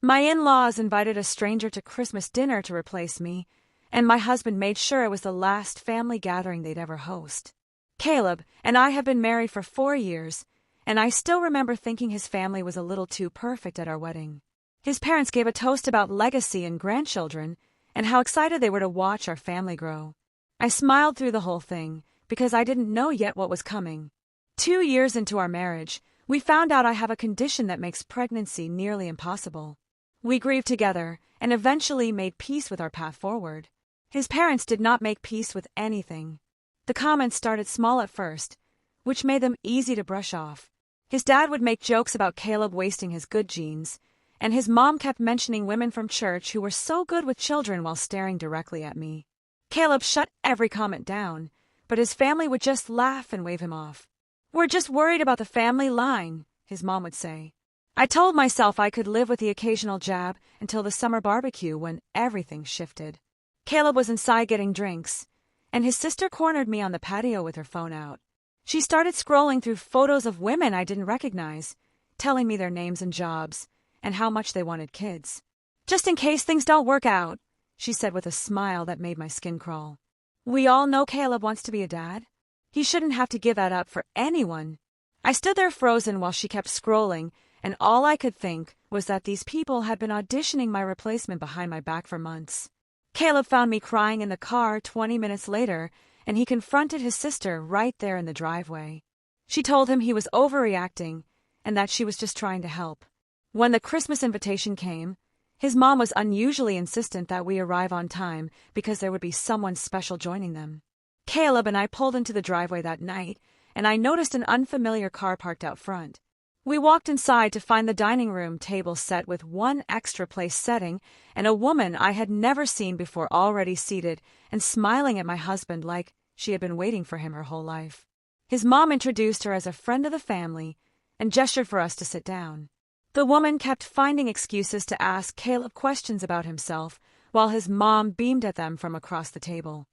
My in-laws invited a stranger to Christmas dinner to replace me, and my husband made sure it was the last family gathering they'd ever host. Caleb and I have been married for 4 years, and I still remember thinking his family was a little too perfect at our wedding. His parents gave a toast about legacy and grandchildren, and how excited they were to watch our family grow. I smiled through the whole thing, because I didn't know yet what was coming. 2 years into our marriage, we found out I have a condition that makes pregnancy nearly impossible. We grieved together, and eventually made peace with our path forward. His parents did not make peace with anything. The comments started small at first, which made them easy to brush off. His dad would make jokes about Caleb wasting his good genes, and his mom kept mentioning women from church who were so good with children while staring directly at me. Caleb shut every comment down, but his family would just laugh and wave him off. "We're just worried about the family line," his mom would say. I told myself I could live with the occasional jab until the summer barbecue when everything shifted. Caleb was inside getting drinks, and his sister cornered me on the patio with her phone out. She started scrolling through photos of women I didn't recognize, telling me their names and jobs, and how much they wanted kids. "Just in case things don't work out," she said with a smile that made my skin crawl. We all know Caleb wants to be a dad. He shouldn't have to give that up for anyone. I stood there frozen while she kept scrolling, and all I could think was that these people had been auditioning my replacement behind my back for months. Caleb found me crying in the car 20 minutes later, and he confronted his sister right there in the driveway. She told him he was overreacting and that she was just trying to help. When the Christmas invitation came, his mom was unusually insistent that we arrive on time because there would be someone special joining them. Caleb and I pulled into the driveway that night, and I noticed an unfamiliar car parked out front. We walked inside to find the dining room table set with one extra place setting and a woman I had never seen before already seated and smiling at my husband like she had been waiting for him her whole life. His mom introduced her as a friend of the family and gestured for us to sit down. The woman kept finding excuses to ask Caleb questions about himself while his mom beamed at them from across the table.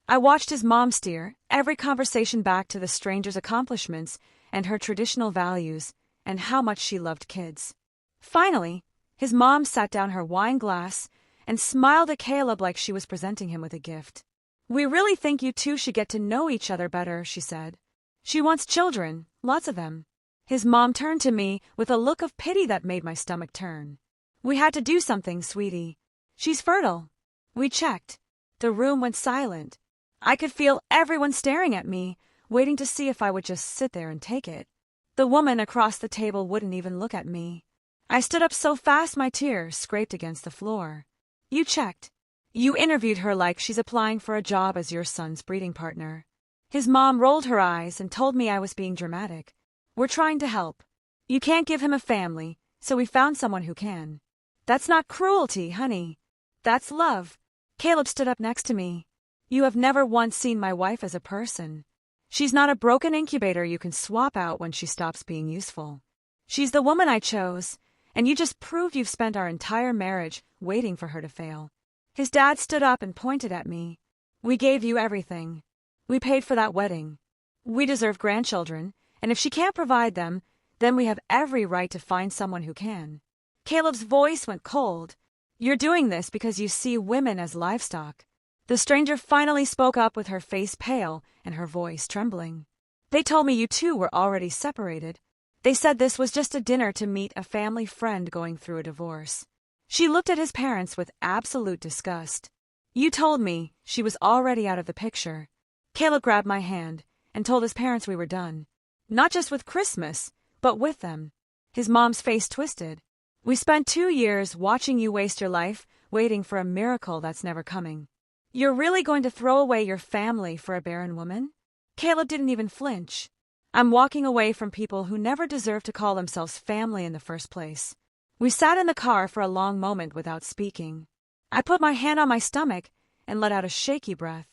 I watched his mom steer every conversation back to the stranger's accomplishments and her traditional values, and how much she loved kids. Finally, his mom sat down her wine glass and smiled at Caleb like she was presenting him with a gift. "We really think you two should get to know each other better," she said. "She wants children, lots of them." His mom turned to me with a look of pity that made my stomach turn. "We had to do something, sweetie. She's fertile." We checked. The room went silent. I could feel everyone staring at me, waiting to see if I would just sit there and take it. The woman across the table wouldn't even look at me. I stood up so fast my tears scraped against the floor. "You checked. You interviewed her like she's applying for a job as your son's breeding partner." His mom rolled her eyes and told me I was being dramatic. "We're trying to help. You can't give him a family, so we found someone who can." "That's not cruelty, honey. That's love." Caleb stood up next to me. "You have never once seen my wife as a person. She's not a broken incubator you can swap out when she stops being useful. She's the woman I chose, and you just proved you've spent our entire marriage waiting for her to fail." His dad stood up and pointed at me. "We gave you everything. We paid for that wedding. We deserve grandchildren, and if she can't provide them, then we have every right to find someone who can." Caleb's voice went cold. "You're doing this because you see women as livestock." The stranger finally spoke up with her face pale and her voice trembling. "They told me you two were already separated. They said this was just a dinner to meet a family friend going through a divorce." She looked at his parents with absolute disgust. "You told me she was already out of the picture." Caleb grabbed my hand and told his parents we were done. Not just with Christmas, but with them. His mom's face twisted. "We spent 2 years watching you waste your life, waiting for a miracle that's never coming. You're really going to throw away your family for a barren woman?" Caleb didn't even flinch. "I'm walking away from people who never deserved to call themselves family in the first place." We sat in the car for a long moment without speaking. I put my hand on my stomach and let out a shaky breath.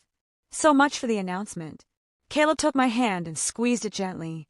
So much for the announcement. Caleb took my hand and squeezed it gently.